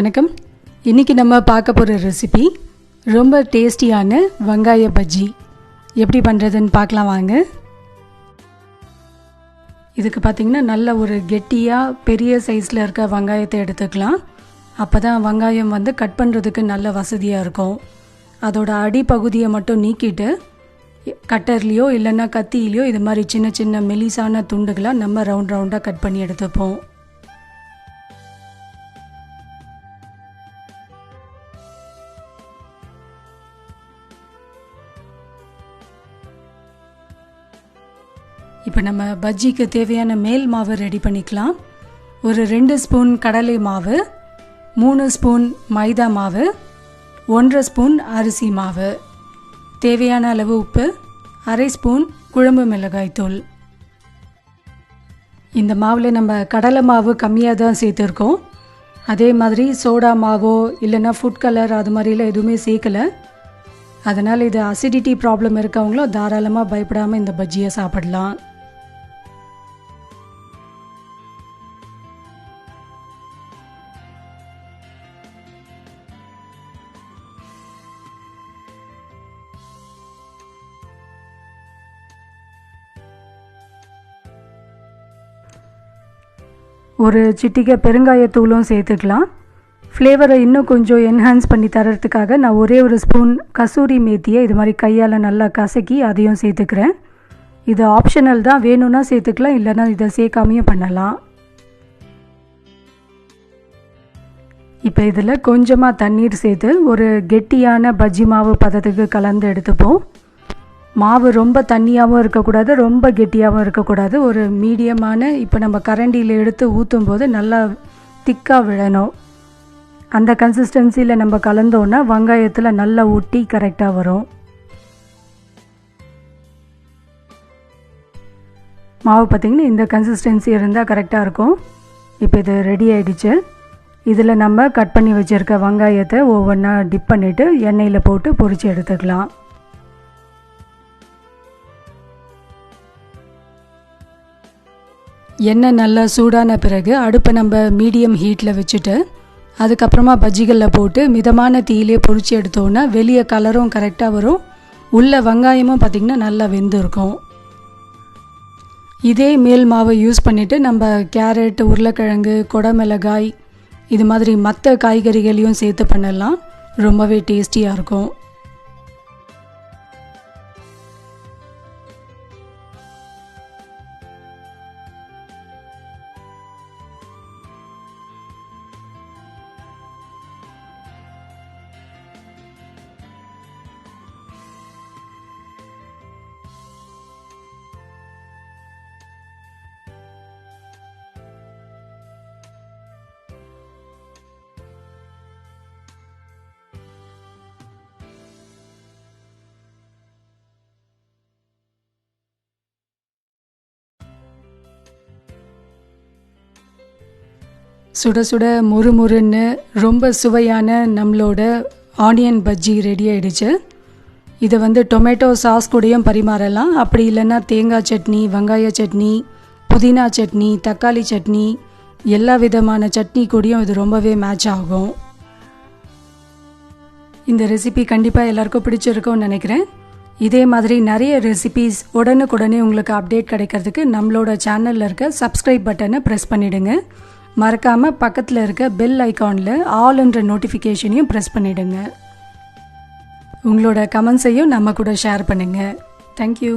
வணக்கம். இன்றைக்கி நம்ம பார்க்க போகிற ரெசிபி ரொம்ப டேஸ்டியான வெங்காய பஜ்ஜி. எப்படி பண்ணுறதுன்னு பார்க்கலாம் வாங்க. இதுக்கு பார்த்திங்கன்னா நல்ல ஒரு கெட்டியாக பெரிய சைஸில் இருக்க வெங்காயத்தை எடுத்துக்கலாம். அப்போ தான் வெங்காயம் கட் பண்ணுறதுக்கு நல்ல வசதியாக இருக்கும். அதோட அடிப்பகுதியை மட்டும் நீக்கிட்டு கட்டர்லேயோ இல்லைன்னா கத்தியிலையோ இது மாதிரி சின்ன சின்ன மெலிசான துண்டுகளாக நம்ம ரவுண்டாக கட் பண்ணி எடுத்துப்போம். இப்போ நம்ம பஜ்ஜிக்கு தேவையான மேல் மாவு ரெடி பண்ணிக்கலாம். ஒரு 2 ஸ்பூன் கடலை மாவு, 3 ஸ்பூன் மைதா மாவு, 1 ஸ்பூன் அரிசி மாவு, தேவையான அளவு உப்பு, 1/2 ஸ்பூன் குழம்பு மிளகாய் தூள். இந்த மாவில் நம்ம கடலை மாவு கம்மியாக தான் சேர்த்துருக்கோம். அதே மாதிரி சோடா மாவோ இல்லைன்னா ஃபுட் கலர் அது மாதிரிலாம் எதுவுமே சேர்க்கலை. அதனால் இது அசிடிட்டி ப்ராப்ளம் இருக்கவங்களோ தாராளமாக பயப்படாமல் இந்த பஜ்ஜியை சாப்பிடலாம். ஒரு சிட்டிகை பெருங்காயத்தூளும் சேர்த்துக்கலாம். ஃப்ளேவரை இன்னும் கொஞ்சம் என்ஹான்ஸ் பண்ணி தரத்துக்காக நான் ஒரே ஒரு ஸ்பூன் கசூரி மேத்தியை இது மாதிரி கையால் நல்லா கசக்கி அதையும் சேர்த்துக்கிறேன். இது ஆப்ஷனல் தான், வேணும்னா சேர்த்துக்கலாம், இல்லைன்னா இதை சேர்க்காமையும் பண்ணலாம். இப்போ இதில் கொஞ்சமாக தண்ணீர் சேர்த்து ஒரு கெட்டியான பஜ்ஜி மாவு பதத்துக்கு கலந்து எடுத்துப்போம். மாவு ரொம்ப தண்ணியாகவும் இருக்கக்கூடாது, ரொம்ப கெட்டியாகவும் இருக்கக்கூடாது. ஒரு மீடியமான, இப்போ நம்ம கரண்டியில் எடுத்து ஊற்றும் போது நல்லா திக்காக விழணும். அந்த கன்சிஸ்டன்சியில் நம்ம கலந்தோன்னா வெங்காயத்தில் நல்லா ஊட்டி கரெக்டாக வரும். மாவு பார்த்திங்கன்னா இந்த கன்சிஸ்டன்சி இருந்தால் கரெக்டாக இருக்கும். இப்போ இது ரெடி ஆகிடுச்சு. இதில் நம்ம கட் பண்ணி வச்சுருக்க வெங்காயத்தை ஒவ்வொன்றா டிப் பண்ணிவிட்டு எண்ணெயில் போட்டு பொரித்து எடுத்துக்கலாம். எண்ணெய் நல்லா சூடான பிறகு அடுப்பை நம்ம மீடியம் ஹீட்டில் வச்சுட்டு அதுக்கப்புறமா பஜ்ஜிகளில் போட்டு மிதமான தீயிலே பொரித்து எடுத்தோன்னா வெளியே கலரும் கரெக்டாக வரும், உள்ள வெங்காயமும் பார்த்திங்கன்னா நல்லா வெந்திருக்கும். இதே மேல் மாவை யூஸ் பண்ணிவிட்டு நம்ம கேரட், உருளைக்கிழங்கு, கொடமிளகாய் இது மாதிரி மற்ற காய்கறிகளையும் சேர்த்து பண்ணலாம். ரொம்பவே டேஸ்டியாக இருக்கும். சுட சுட முறுமுறுன்னு ரொம்ப சுவையான நம்மளோட ஆனியன் பஜ்ஜி ரெடி ஆகிடுச்சு. இதை டொமேட்டோ சாஸ் கூடயும் பரிமாறலாம். அப்படி இல்லைன்னா தேங்காய் சட்னி, வெங்காய சட்னி, புதினா சட்னி, தக்காளி சட்னி, எல்லா விதமான சட்னி கூடயும் இது ரொம்பவே மேட்ச் ஆகும். இந்த ரெசிபி கண்டிப்பாக எல்லாருக்கும் பிடிச்சிருக்கும்னு நினைக்கிறேன். இதே மாதிரி நிறைய ரெசிபீஸ் உடனுக்குடனே உங்களுக்கு அப்டேட் கிடைக்கிறதுக்கு நம்மளோட சேனலில் இருக்க சப்ஸ்கிரைப் பட்டனை ப்ரெஸ் பண்ணிவிடுங்க. மறக்காமல் பக்கத்தில் இருக்க பெல் ஐக்கானில் ஆல்ன்ற நோட்டிஃபிகேஷனையும் ப்ரெஸ் பண்ணிவிடுங்க. உங்களோட கமெண்ட்ஸையும் நம்ம கூட ஷேர் பண்ணுங்கள். தேங்க்யூ.